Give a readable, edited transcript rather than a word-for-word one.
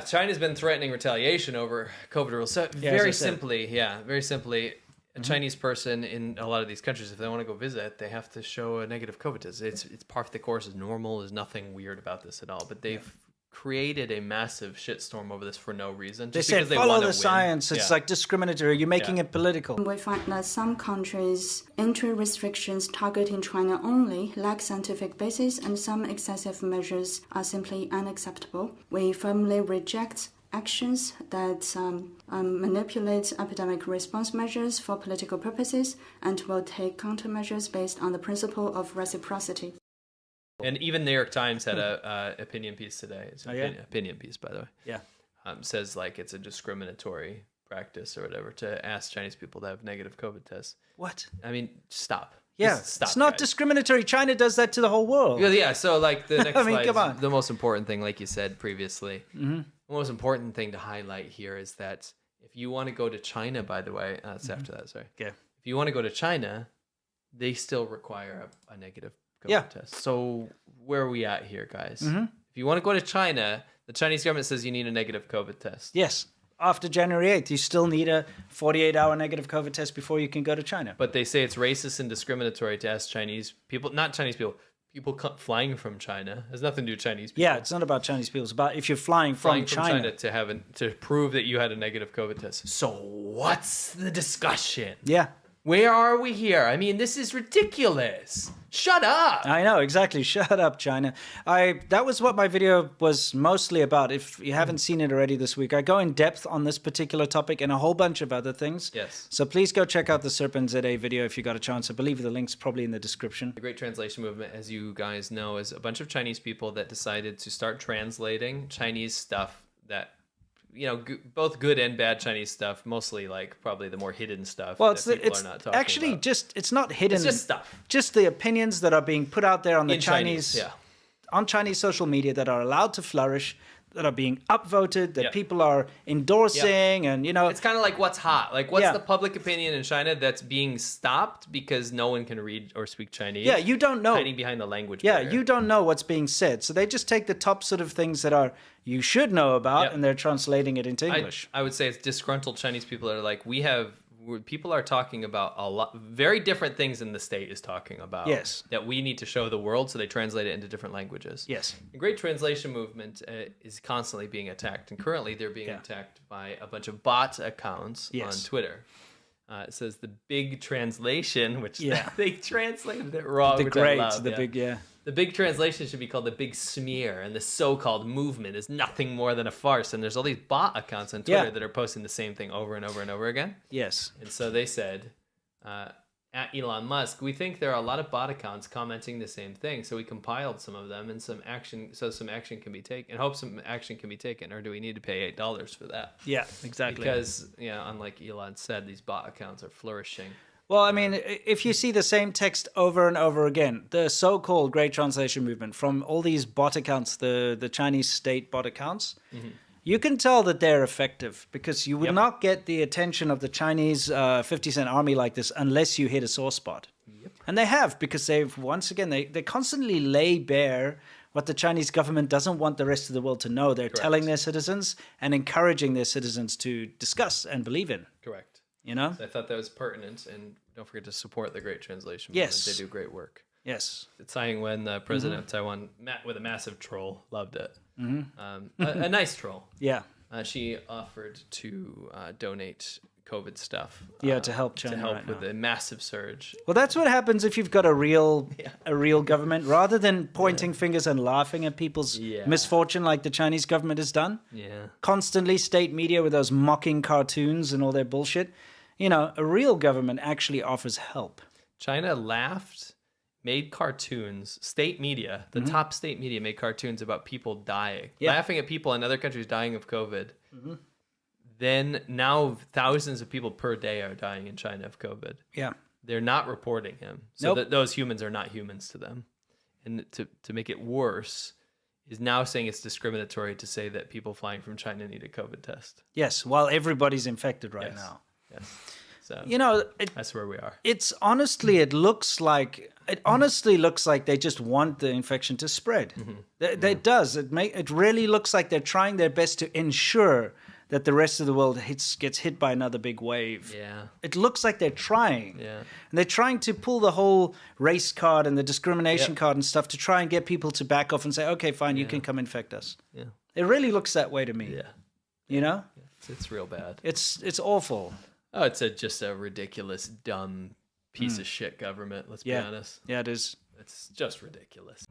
China's been threatening retaliation over COVID rules. So very simply, a Chinese person in a lot of these countries, if they want to go visit, they have to show a negative COVID test. It's part of the course. It's normal. There's nothing weird about this at all. But they've created a massive shitstorm over this for no reason. They said, follow the science. It's like discriminatory. You're making it political. We find that some countries' entry restrictions targeting China only lack scientific basis, and some excessive measures are simply unacceptable. We firmly reject actions that manipulate epidemic response measures for political purposes, and will take countermeasures based on the principle of reciprocity. And even New York Times had a opinion piece today. It's an opinion piece, by the way. Yeah. Says like it's a discriminatory practice or whatever to ask Chinese people to have negative COVID tests. What? I mean, stop. Yeah, stop, it's not discriminatory. China does that to the whole world. Yeah, so like the next slide come on. is the most important thing, like you said previously. The most important thing to highlight here is that if you want to go to China, by the way, that's after that, sorry. Yeah. If you want to go to China, they still require a negative COVID test. So where are we at here, guys? If you want to go to China, the Chinese government says you need a negative COVID test. Yes. After January 8th, you still need a 48-hour negative COVID test before you can go to China. But they say it's racist and discriminatory to ask Chinese people, not Chinese people, people flying from China. It has nothing to do with Chinese people. Yeah, it's not about Chinese people. It's about if you're flying from China to prove that you had a negative COVID test. So what's the discussion? Yeah. Where are we here? I mean, this is ridiculous. Shut up. I know, exactly. Shut up, China. That was what my video was mostly about. If you haven't seen it already this week, I go in depth on this particular topic and a whole bunch of other things. Yes. So please go check out the Serpent ZA video if you got a chance. I believe the link's probably in the description. The Great Translation Movement, as you guys know, is a bunch of Chinese people that decided to start translating Chinese stuff that, you know, both good and bad Chinese stuff, mostly like probably the more hidden stuff. Well, it's not actually about. It's not hidden. It's just stuff. Just the opinions that are being put out there on the Chinese on Chinese social media that are allowed to flourish, that are being upvoted, that people are endorsing, and you know, it's kind of like what's hot. Like what's the public opinion in China that's being stopped because no one can read or speak Chinese? Yeah, you don't know. Hiding behind the language Yeah, barrier. you don't know what's being said. So they just take the top sort of things that are you should know about, and they're translating it into English. I would say it's disgruntled Chinese people that are like, people are talking about a lot, very different things than the state is talking about. Yes. That we need to show the world, so they translate it into different languages. Yes. The Great Translation Movement is constantly being attacked, and currently they're being attacked by a bunch of bot accounts on Twitter. It says the big translation, which they translated it wrong. The big translation should be called the big smear, and the so-called movement is nothing more than a farce. And there's all these bot accounts on Twitter that are posting the same thing over and over and over again. Yes. And so they said, at Elon Musk, we think there are a lot of bot accounts commenting the same thing. So we compiled some of them and some action can be taken, and hope some action can be taken. Or do we need to pay $8 for that? Yeah, exactly. Because, unlike Elon said, these bot accounts are flourishing. Well, I mean, if you see the same text over and over again, the so-called Great Translation Movement from all these bot accounts, the Chinese state bot accounts, you can tell that they're effective because you would not get the attention of the Chinese 50-cent army like this unless you hit a sore spot. And they have, because they've, once again, they constantly lay bare what the Chinese government doesn't want the rest of the world to know. They're telling their citizens and encouraging their citizens to discuss and believe in. Correct. You know? So I thought that was pertinent, and don't forget to support the Great Translation Movement. Yes. They do great work. Yes. Tsai Ing-wen, the president of Taiwan, met with a massive troll. Loved it. A nice troll. Yeah. She offered to donate COVID stuff. To help China to help with a massive surge. Well, that's what happens if you've got a real government. Rather than pointing fingers and laughing at people's misfortune like the Chinese government has done. Yeah. Constantly state media with those mocking cartoons and all their bullshit. You know, a real government actually offers help. China laughed, made cartoons, state media, the top state media made cartoons about people dying. Laughing at people in other countries dying of COVID. Then now thousands of people per day are dying in China of COVID. Yeah. They're not reporting him. So that those humans are not humans to them. And to make it worse is now saying it's discriminatory to say that people flying from China need a COVID test. Yes, while everybody's infected right now. Yes. So that's where we are. It honestly looks like they just want the infection to spread. It does. It really looks like they're trying their best to ensure that the rest of the world gets hit by another big wave. Yeah. It looks like they're trying. Yeah. And they're trying to pull the whole race card and the discrimination card and stuff to try and get people to back off and say, okay, fine, you can come infect us. Yeah. It really looks that way to me. Yeah. You know? It's real bad. It's awful. Oh, it's just a ridiculous, dumb piece of shit government, let's be honest. Yeah, it is. It's just ridiculous.